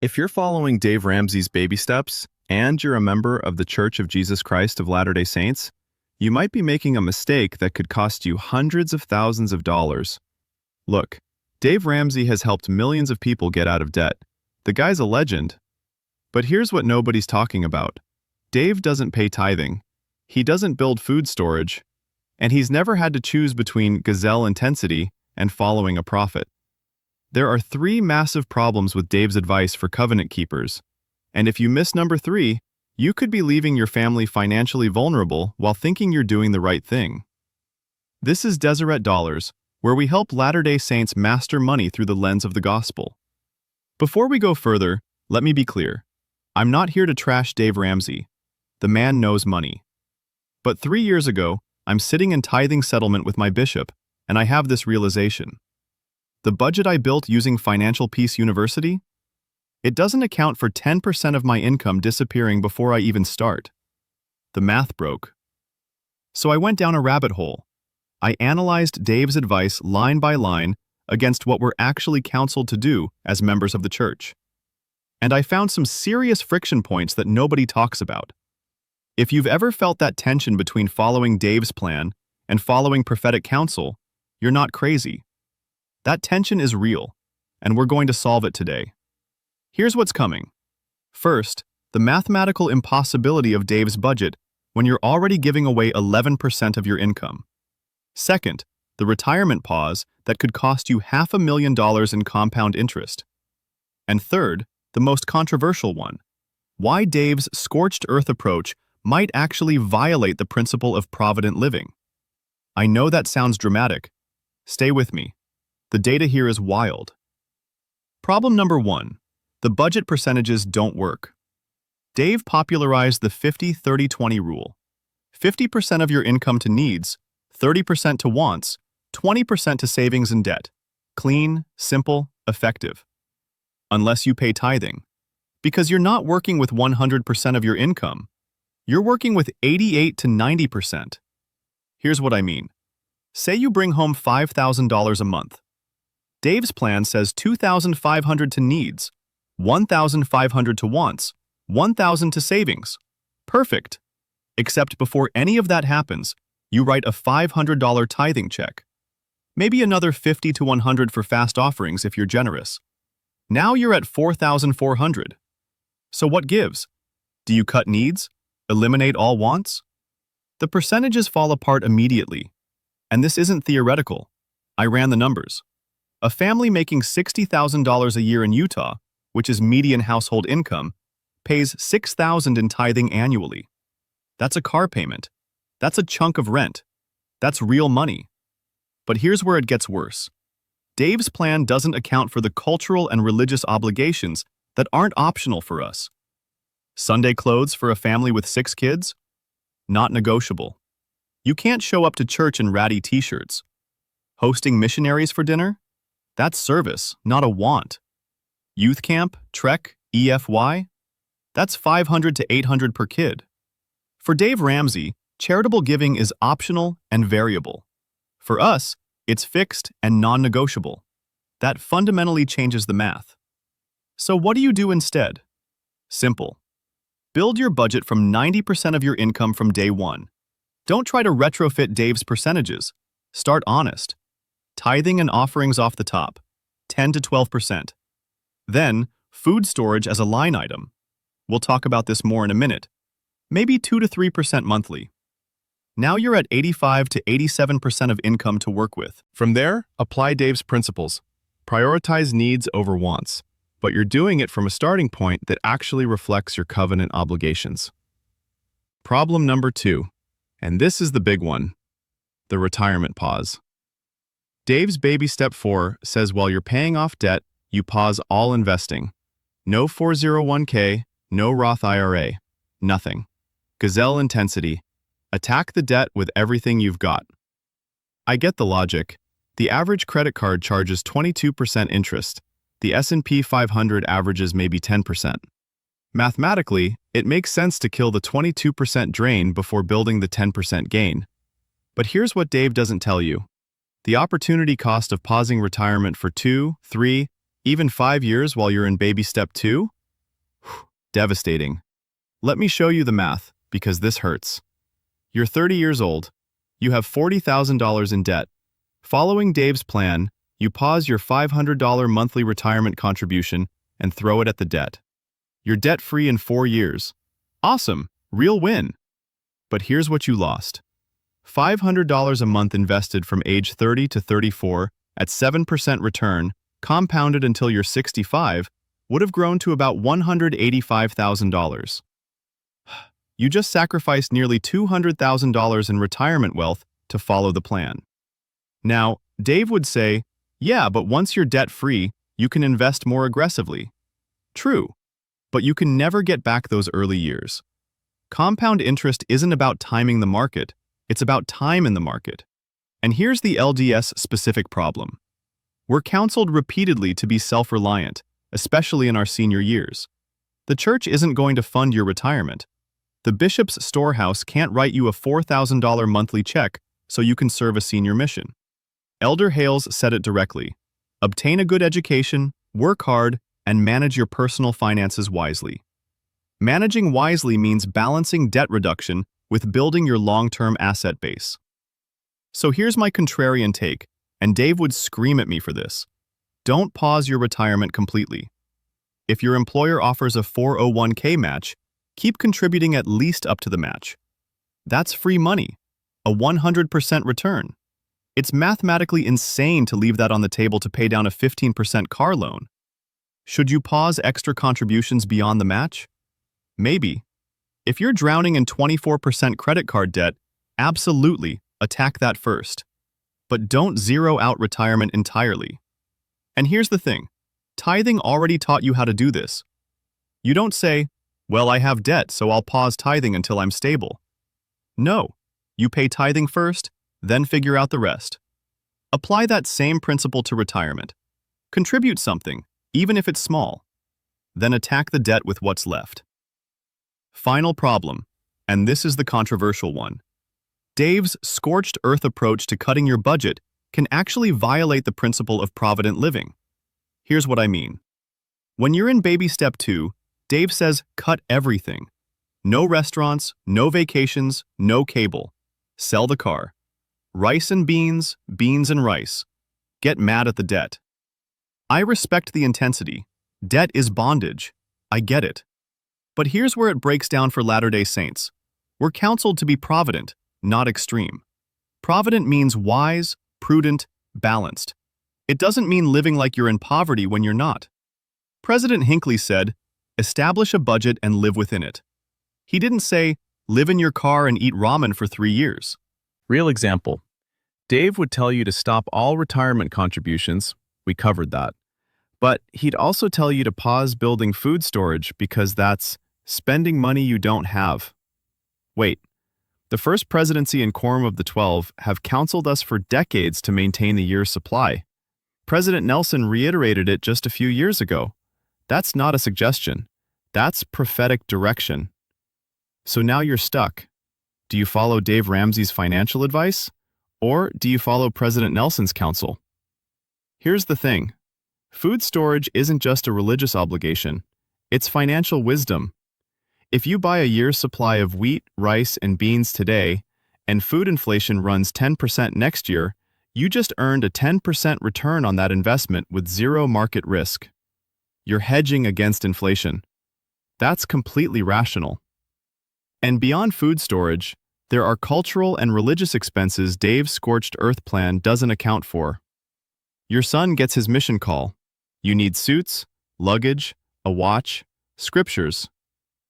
If you're following Dave Ramsey's baby steps and you're a member of the Church of Jesus Christ of Latter-day Saints, you might be making a mistake that could cost you hundreds of thousands of dollars. Look, Dave Ramsey has helped millions of people get out of debt. The guy's a legend. But here's what nobody's talking about. Dave doesn't pay tithing. He doesn't build food storage. And he's never had to choose between gazelle intensity and following a prophet. There are three massive problems with Dave's advice for covenant keepers. And if you miss number 3, you could be leaving your family financially vulnerable while thinking you're doing the right thing. This is Deseret Dollars, where we help Latter-day Saints master money through the lens of the gospel. Before we go further, let me be clear. I'm not here to trash Dave Ramsey. The man knows money. But 3 years ago, I'm sitting in tithing settlement with my bishop, and I have this realization. The budget I built using Financial Peace University? It doesn't account for 10% of my income disappearing before I even start. The math broke. So I went down a rabbit hole. I analyzed Dave's advice line by line against what we're actually counseled to do as members of the church. And I found some serious friction points that nobody talks about. If you've ever felt that tension between following Dave's plan and following prophetic counsel, you're not crazy. That tension is real, and we're going to solve it today. Here's what's coming. First, the mathematical impossibility of Dave's budget when you're already giving away 11% of your income. Second, the retirement pause that could cost you $500,000 in compound interest. And third, the most controversial one, why Dave's scorched earth approach might actually violate the principle of provident living. I know that sounds dramatic. Stay with me. The data here is wild. Problem number 1. The budget percentages don't work. Dave popularized the 50-30-20 rule. 50% of your income to needs, 30% to wants, 20% to savings and debt. Clean, simple, effective. Unless you pay tithing. Because you're not working with 100% of your income. You're working with 88 to 90%. Here's what I mean. Say you bring home $5,000 a month. Dave's plan says $2,500 to needs, $1,500 to wants, $1,000 to savings. Perfect. Except before any of that happens, you write a $500 tithing check. Maybe another $50 to $100 for fast offerings if you're generous. Now you're at $4,400. So what gives? Do you cut needs? Eliminate all wants? The percentages fall apart immediately. And this isn't theoretical. I ran the numbers. A family making $60,000 a year in Utah, which is median household income, pays $6,000 in tithing annually. That's a car payment. That's a chunk of rent. That's real money. But here's where it gets worse. Dave's plan doesn't account for the cultural and religious obligations that aren't optional for us. Sunday clothes for a family with 6 kids? Not negotiable. You can't show up to church in ratty t-shirts. Hosting missionaries for dinner? That's service, not a want. Youth camp, trek, EFY? That's $500 to $800 per kid. For Dave Ramsey, charitable giving is optional and variable. For us, it's fixed and non-negotiable. That fundamentally changes the math. So what do you do instead? Simple. Build your budget from 90% of your income from day one. Don't try to retrofit Dave's percentages. Start honest. Tithing and offerings off the top, 10 to 12%. Then, food storage as a line item. We'll talk about this more in a minute. Maybe 2 to 3% monthly. Now you're at 85 to 87% of income to work with. From there, apply Dave's principles. Prioritize needs over wants, but you're doing it from a starting point that actually reflects your covenant obligations. Problem number 2, and this is the big one, the retirement pause. Dave's Baby Step 4 says while you're paying off debt, you pause all investing. No 401k, no Roth IRA, nothing. Gazelle intensity. Attack the debt with everything you've got. I get the logic. The average credit card charges 22% interest. The S&P 500 averages maybe 10%. Mathematically, it makes sense to kill the 22% drain before building the 10% gain. But here's what Dave doesn't tell you. The opportunity cost of pausing retirement for 2, 3, Even 5 years while you're in baby step 2? Devastating. Let me show you the math, because this hurts. You're 30 years old. You have $40,000 in debt. Following Dave's plan, you pause your $500 monthly retirement contribution and throw it at the debt. You're debt-free in 4 years. Awesome, real win. But here's what you lost. $500 a month invested from age 30 to 34 at 7% return, compounded until you're 65, would have grown to about $185,000. You just sacrificed nearly $200,000 in retirement wealth to follow the plan. Now, Dave would say, yeah, but once you're debt-free, you can invest more aggressively. True, but you can never get back those early years. Compound interest isn't about timing the market, it's about time in the market. And here's the LDS specific problem. We're counseled repeatedly to be self-reliant, especially in our senior years. The church isn't going to fund your retirement. The bishop's storehouse can't write you a $4,000 monthly check so you can serve a senior mission. Elder Hales said it directly. Obtain a good education, work hard, and manage your personal finances wisely. Managing wisely means balancing debt reduction with building your long-term asset base. So here's my contrarian take, and Dave would scream at me for this. Don't pause your retirement completely. If your employer offers a 401k match, keep contributing at least up to the match. That's free money, a 100% return. It's mathematically insane to leave that on the table to pay down a 15% car loan. Should you pause extra contributions beyond the match? Maybe. If you're drowning in 24% credit card debt, absolutely attack that first. But don't zero out retirement entirely. And here's the thing. Tithing already taught you how to do this. You don't say, well, I have debt, so I'll pause tithing until I'm stable. No, you pay tithing first, then figure out the rest. Apply that same principle to retirement. Contribute something, even if it's small. Then attack the debt with what's left. Final problem, and this is the controversial one. Dave's scorched earth approach to cutting your budget can actually violate the principle of provident living. Here's what I mean. When you're in baby step 2, Dave says cut everything. No restaurants, no vacations, no cable. Sell the car. Rice and beans, beans and rice. Get mad at the debt. I respect the intensity. Debt is bondage. I get it. But here's where it breaks down for Latter-day Saints. We're counseled to be provident, not extreme. Provident means wise, prudent, balanced. It doesn't mean living like you're in poverty when you're not. President Hinckley said, establish a budget and live within it. He didn't say, live in your car and eat ramen for 3 years. Real example. Dave would tell you to stop all retirement contributions. We covered that. But he'd also tell you to pause building food storage because that's spending money you don't have. Wait, the First Presidency and Quorum of the 12 have counseled us for decades to maintain the year's supply. President Nelson reiterated it just a few years ago. That's not a suggestion. That's prophetic direction. So now you're stuck. Do you follow Dave Ramsey's financial advice? Or do you follow President Nelson's counsel? Here's the thing. Food storage isn't just a religious obligation. It's financial wisdom. If you buy a year's supply of wheat, rice, and beans today, and food inflation runs 10% next year, you just earned a 10% return on that investment with zero market risk. You're hedging against inflation. That's completely rational. And beyond food storage, there are cultural and religious expenses Dave's Scorched Earth plan doesn't account for. Your son gets his mission call. You need suits, luggage, a watch, scriptures.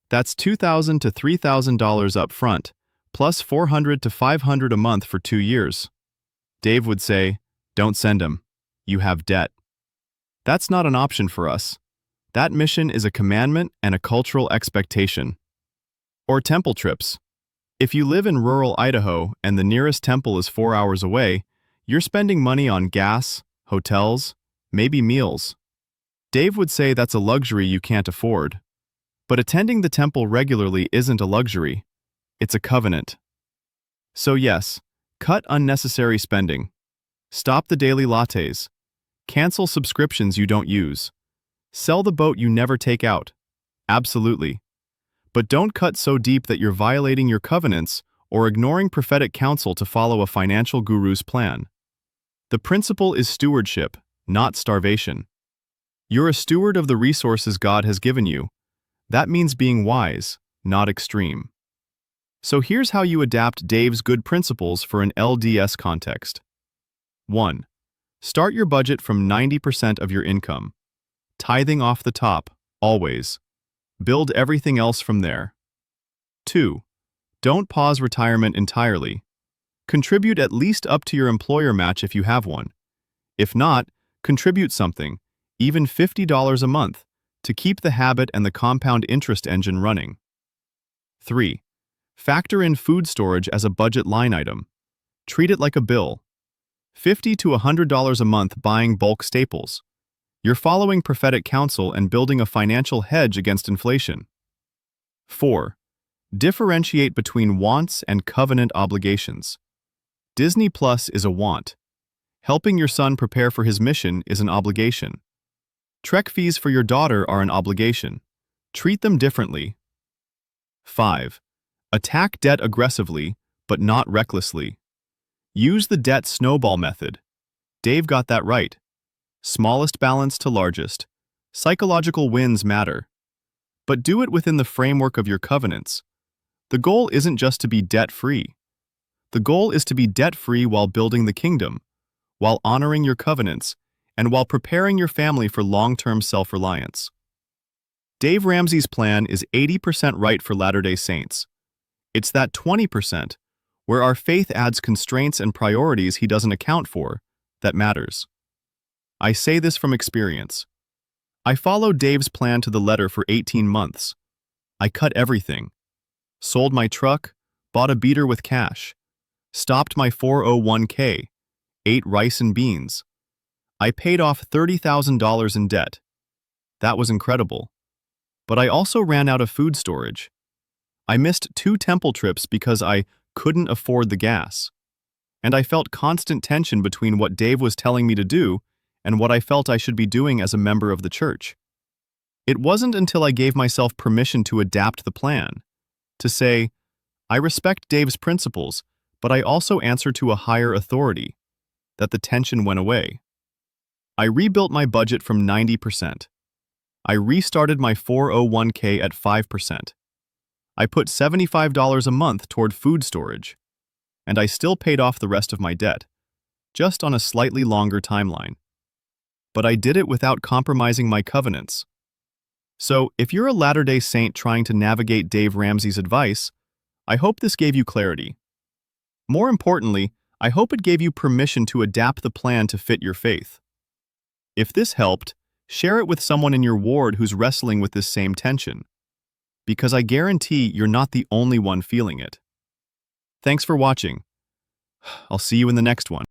That's $2,000 to $3,000 up front, plus $400 to $500 a month for 2 years. Dave would say, don't send him. You have debt. That's not an option for us. That mission is a commandment and a cultural expectation. Or temple trips. If you live in rural Idaho and the nearest temple is 4 hours away, you're spending money on gas, hotels, maybe meals. Dave would say that's a luxury you can't afford. But attending the temple regularly isn't a luxury. It's a covenant. So yes, cut unnecessary spending. Stop the daily lattes. Cancel subscriptions you don't use. Sell the boat you never take out. Absolutely. But don't cut so deep that you're violating your covenants or ignoring prophetic counsel to follow a financial guru's plan. The principle is stewardship, not starvation. You're a steward of the resources God has given you. That means being wise, not extreme. So here's how you adapt Dave's good principles for an LDS context. 1. Start your budget from 90% of your income. Tithing off the top, always. Build everything else from there. 2. Don't pause retirement entirely. Contribute at least up to your employer match if you have one. If not, contribute something, even $50 a month, to keep the habit and the compound interest engine running. 3. Factor in food storage as a budget line item. Treat it like a bill. $50 to $100 a month buying bulk staples. You're following prophetic counsel and building a financial hedge against inflation. 4. Differentiate between wants and covenant obligations. Disney Plus is a want. Helping your son prepare for his mission is an obligation. Trek fees for your daughter are an obligation. Treat them differently. 5. Attack debt aggressively, but not recklessly. Use the debt snowball method. Dave got that right. Smallest balance to largest. Psychological wins matter. But do it within the framework of your covenants. The goal isn't just to be debt-free. The goal is to be debt-free while building the kingdom, while honoring your covenants, and while preparing your family for long-term self-reliance. Dave Ramsey's plan is 80% right for Latter-day Saints. It's that 20%, where our faith adds constraints and priorities he doesn't account for, that matters. I say this from experience. I followed Dave's plan to the letter for 18 months. I cut everything. Sold my truck, bought a beater with cash, stopped my 401k, ate rice and beans. I paid off $30,000 in debt. That was incredible. But I also ran out of food storage. I missed 2 temple trips because I couldn't afford the gas. And I felt constant tension between what Dave was telling me to do and what I felt I should be doing as a member of the church. It wasn't until I gave myself permission to adapt the plan, to say, I respect Dave's principles, but I also answer to a higher authority, that the tension went away. I rebuilt my budget from 90%. I restarted my 401k at 5%. I put $75 a month toward food storage, and I still paid off the rest of my debt, just on a slightly longer timeline. But I did it without compromising my covenants. So, if you're a Latter-day Saint trying to navigate Dave Ramsey's advice, I hope this gave you clarity. More importantly, I hope it gave you permission to adapt the plan to fit your faith. If this helped, share it with someone in your ward who's wrestling with this same tension, because I guarantee you're not the only one feeling it. Thanks for watching. I'll see you in the next one.